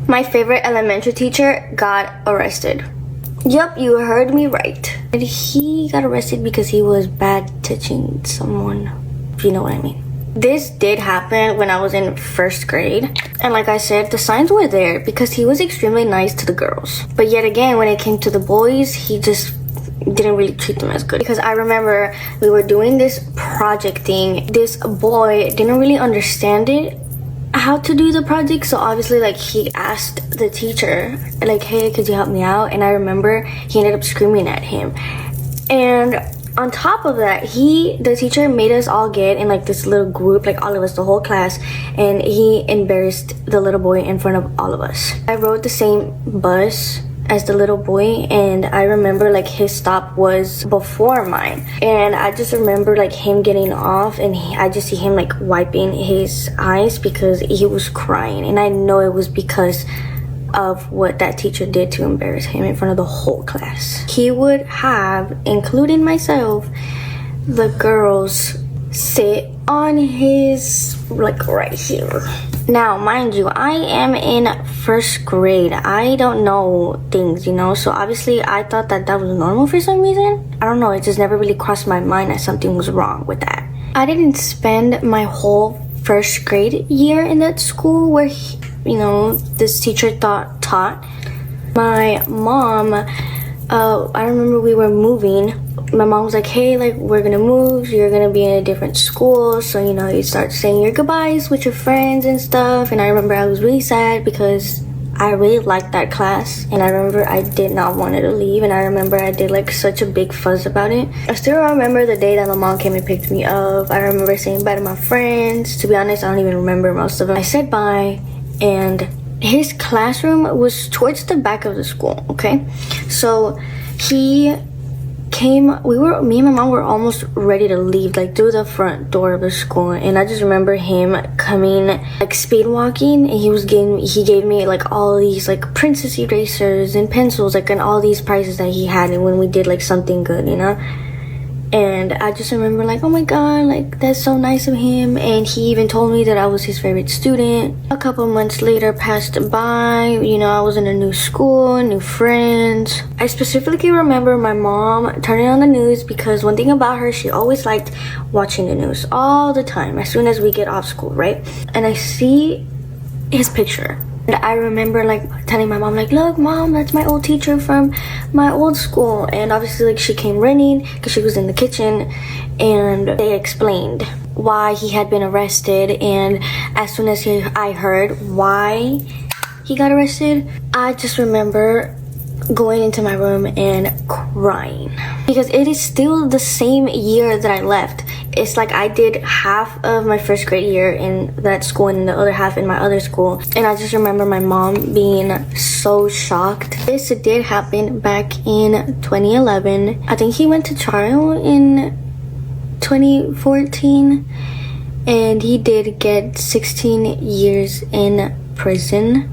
My favorite elementary teacher got arrested. Yup, you heard me right. And he got arrested because he was bad teaching someone, if you know what I mean. This did happen when I was in 1st grade. And like I said, the signs were there because he was extremely nice to the girls. But yet again, when it came to the boys, he just didn't really treat them as good. Because I remember we were doing this project thing. This boy didn't really understand it, how to do the project, so obviously like he asked the teacher like, hey, could you help me out? And I remember he ended up screaming at him. And on top of that, the teacher made us all get in like this little group, like all of us, the whole class, and he embarrassed the little boy in front of all of us. I rode the same bus as the little boy, and I remember like his stop was before mine, and I just remember like him getting off, and I just see him like wiping his eyes because he was crying, and I know it was because of what that teacher did to embarrass him in front of the whole class. He would have, including myself, the girls sit on his like right here. Now, mind you, I am in 1st grade. I don't know things, you know, so obviously I thought that that was normal for some reason. I don't know, it just never really crossed my mind that something was wrong with that. I didn't spend my whole 1st grade year in that school where, you know, this teacher taught. My mom, I remember we were moving. My mom was like, hey, like, we're gonna move, you're gonna be in a different school, so, you know, you start saying your goodbyes with your friends and stuff. And I remember I was really sad because I really liked that class, and I remember I did not want it to leave, and I remember I did like such a big fuss about it. I still remember the day that my mom came and picked me up. I remember saying bye to my friends. To be honest, I don't even remember most of them. I said bye, and his classroom was towards the back of the school, okay? So he came, me and my mom were almost ready to leave, like through the front door of the school, and I just remember him coming, like speed walking, and he gave me like all these like princess erasers and pencils, like, and all these prizes that he had, and when we did like something good, you know. And I just remember like, oh my god, like that's so nice of him. And he even told me that I was his favorite student. A couple months later passed by, you know, I was in a new school, new friends. I specifically remember my mom turning on the news because one thing about her, she always liked watching the news all the time as soon as we get off school, right? And I see his picture. And I remember like telling my mom like, look mom, that's my old teacher from my old school. And obviously like she came running because she was in the kitchen, and they explained why he had been arrested. And as soon as I heard why he got arrested, I just remember going into my room and crying because it is still the same year that I left. It's like I did half of my 1st grade year in that school and the other half in my other school, and I just remember my mom being so shocked. This did happen back in 2011. I think he went to trial in 2014, and he did get 16 years in prison.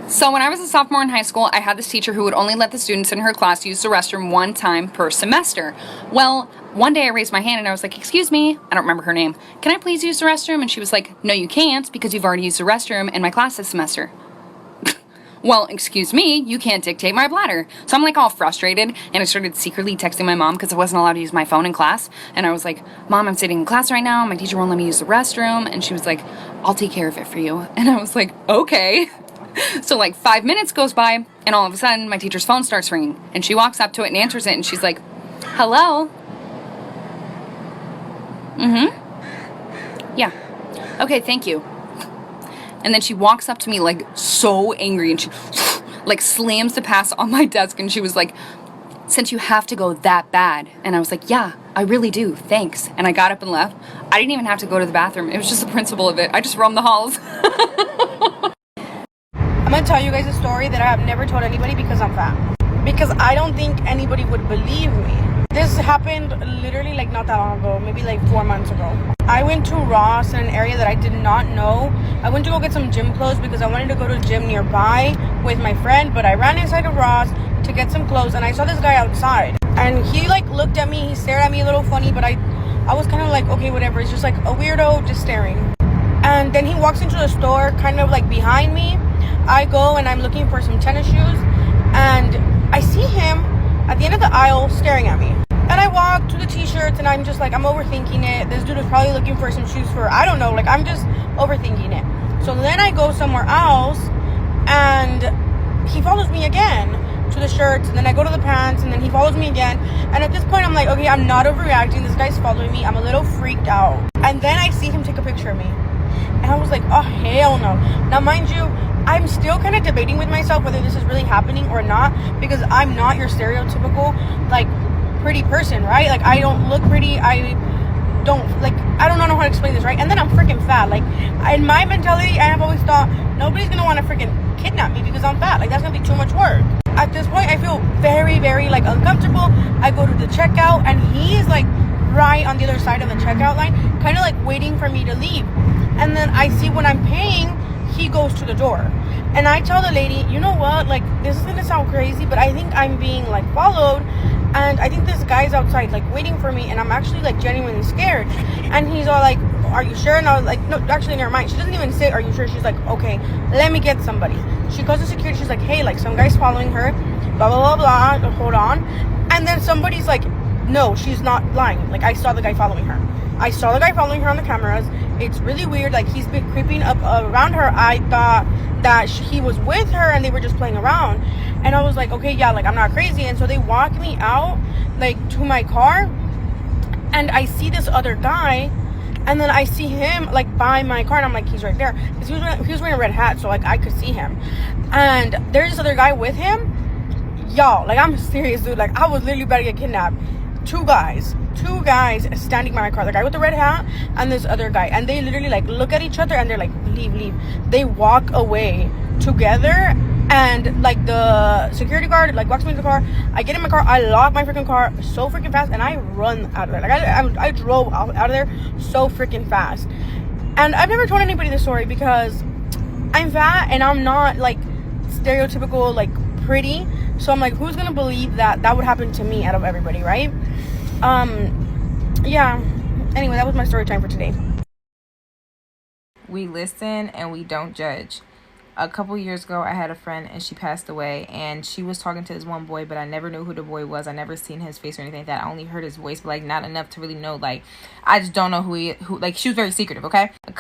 So when I was a sophomore in high school, I had this teacher who would only let the students in her class use the restroom one time per semester. Well, one day I raised my hand and I was like, excuse me, I don't remember her name, can I please use the restroom? And she was like, no you can't, because you've already used the restroom in my class this semester. Well, excuse me, you can't dictate my bladder. So I'm like all frustrated, and I started secretly texting my mom because I wasn't allowed to use my phone in class. And I was like, Mom, I'm sitting in class right now, my teacher won't let me use the restroom. And she was like, I'll take care of it for you. And I was like, okay. So like 5 minutes goes by, and all of a sudden my teacher's phone starts ringing, and she walks up to it and answers it, and she's like, hello? Yeah. Okay, thank you. And then she walks up to me like so angry, and she like slams the pass on my desk, and she was like, since you have to go that bad. And I was like, yeah, I really do, thanks. And I got up and left. I didn't even have to go to the bathroom. It was just the principle of it. I just roamed the halls. I'm gonna tell you guys a story that I have never told anybody because I'm fat. Because I don't think anybody would believe me. This happened literally like not that long ago, maybe like 4 months ago. I went to Ross in an area that I did not know. I went to go get some gym clothes because I wanted to go to a gym nearby with my friend, but I ran inside of Ross to get some clothes, and I saw this guy outside. And he like looked at me, he stared at me a little funny, but I was kind of like, okay, whatever. It's just like a weirdo just staring. And then he walks into the store kind of like behind me, I go and I'm looking for some tennis shoes, and I see him at the end of the aisle staring at me. And I walk to the t-shirts, and I'm just like, I'm overthinking it. This dude is probably looking for some shoes for, I don't know, like, I'm just overthinking it. So then I go somewhere else, and he follows me again to the shirts, and then I go to the pants, and then he follows me again. And at this point, I'm like, okay, I'm not overreacting. This guy's following me. I'm a little freaked out. And then I see him take a picture of me. And I was like, oh, hell no. Now, mind you, I'm still kind of debating with myself whether this is really happening or not, because I'm not your stereotypical, like, pretty person, right? Like, I don't look pretty. I don't know how to explain this, right? And then I'm freaking fat. Like, in my mentality, I have always thought nobody's gonna want to freaking kidnap me because I'm fat. Like, that's gonna be too much work. At this point, I feel very, very, like, uncomfortable. I go to the checkout, and he's like right on the other side of the checkout line, kind of like waiting for me to leave. And then I see when I'm paying, he goes to the door. And I tell the lady, you know what, like, this is gonna sound crazy, but I think I'm being, like, followed, and I think this guy's outside, like, waiting for me, and I'm actually, like, genuinely scared. And he's all like, are you sure? And I was like, no, actually, never mind. She doesn't even say, are you sure? She's like, okay, let me get somebody. She goes to security. She's like, hey, like, some guy's following her, blah, blah, blah, blah, hold on. And then somebody's like, no, she's not lying. Like, I saw the guy following her. I saw the guy following her on the cameras. It's really weird. Like, he's been creeping up around her. I thought that he was with her and they were just playing around. And I was like, okay, yeah, like, I'm not crazy. And so they walk me out, like, to my car. And I see this other guy. And then I see him, like, by my car. And I'm like, he's right there. Because he was wearing a red hat. So, like, I could see him. And there's this other guy with him. Y'all, like, I'm serious, dude. Like, I was literally about to get kidnapped. Two guys standing by my car, the guy with the red hat and this other guy, and they literally, like, look at each other and they're like, leave. They walk away together, and, like, the security guard, like, walks me to the car. I get in my car, I lock my freaking car so freaking fast, and I run out of there. Like, I drove out of there so freaking fast. And I've never told anybody this story because I'm fat and I'm not, like, stereotypical, like, pretty. So I'm like, who's gonna believe that would happen to me out of everybody, right? Yeah. Anyway, that was my story time for today. We listen and we don't judge. A couple years ago, I had a friend and she passed away, and she was talking to this one boy, but I never knew who the boy was. I never seen his face or anything like that. I only heard his voice, but, like, not enough to really know. Like, I just don't know who like, she was very secretive, okay? I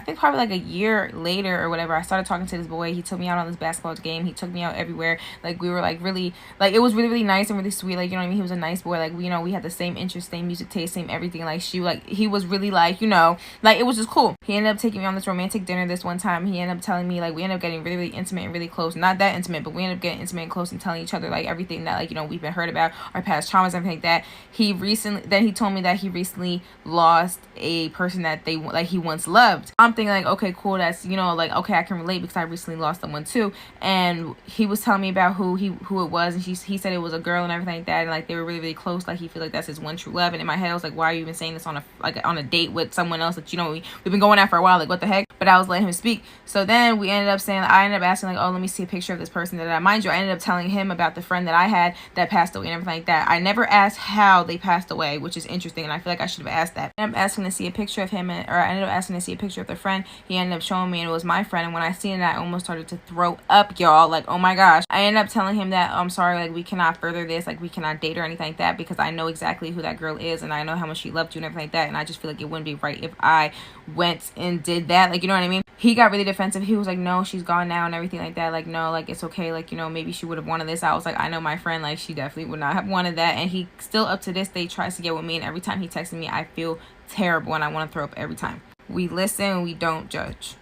think probably like a year later or whatever, I started talking to this boy. He took me out on this basketball game. He took me out everywhere. Like, we were, like, really, like, it was really, really nice and really sweet. Like, you know what I mean? He was a nice boy. Like, we had the same interests, same music taste, same everything. Like, he was really, like, like, it was just cool. He ended up taking me on this romantic dinner this one time. He ended up telling me, like, we ended up getting really, really intimate and really close. Not that intimate, but we ended up getting intimate and close and telling each other, like, everything that, like, we've been heard about, our past traumas, everything like that. He told me that he recently lost a person that he once loved. I'm thinking, like, okay, cool, that's, like, okay, I can relate because I recently lost someone too. And he was telling me about who it was, and he said it was a girl and everything like that, and, like, they were really, really close. Like, he feels like that's his one true love. And in my head, I was like, why are you even saying this on a date with someone else that, we've been going out for a while? Like, what the heck? But I was letting him speak. So then I ended up asking, like, oh, let me see a picture of this person mind you, I ended up telling him about the friend that I had that passed away and everything like that. I never asked how they passed away, which is interesting, and I feel like I should have asked that. I ended up asking to see a picture of him, or I ended up asking to see a picture of the friend. He ended up showing me, and it was my friend. And when I seen it, I almost started to throw up, y'all. Like, oh my gosh. I ended up telling him that, I'm sorry, like, we cannot further this, like, we cannot date or anything like that, because I know exactly who that girl is, and I know how much she loved you and everything like that, and I just feel like it wouldn't be right if I went and did that. Like, you know what I mean? He got really defensive. He was like, no, she's gone now and everything like that. Like, no, like, it's okay. Like, maybe she would have wanted this. I was like, I know my friend, like, she definitely would not have wanted that. And he still, up to this day, tries to get with me. And every time he texts me, I feel terrible and I want to throw up every time. We listen, we don't judge.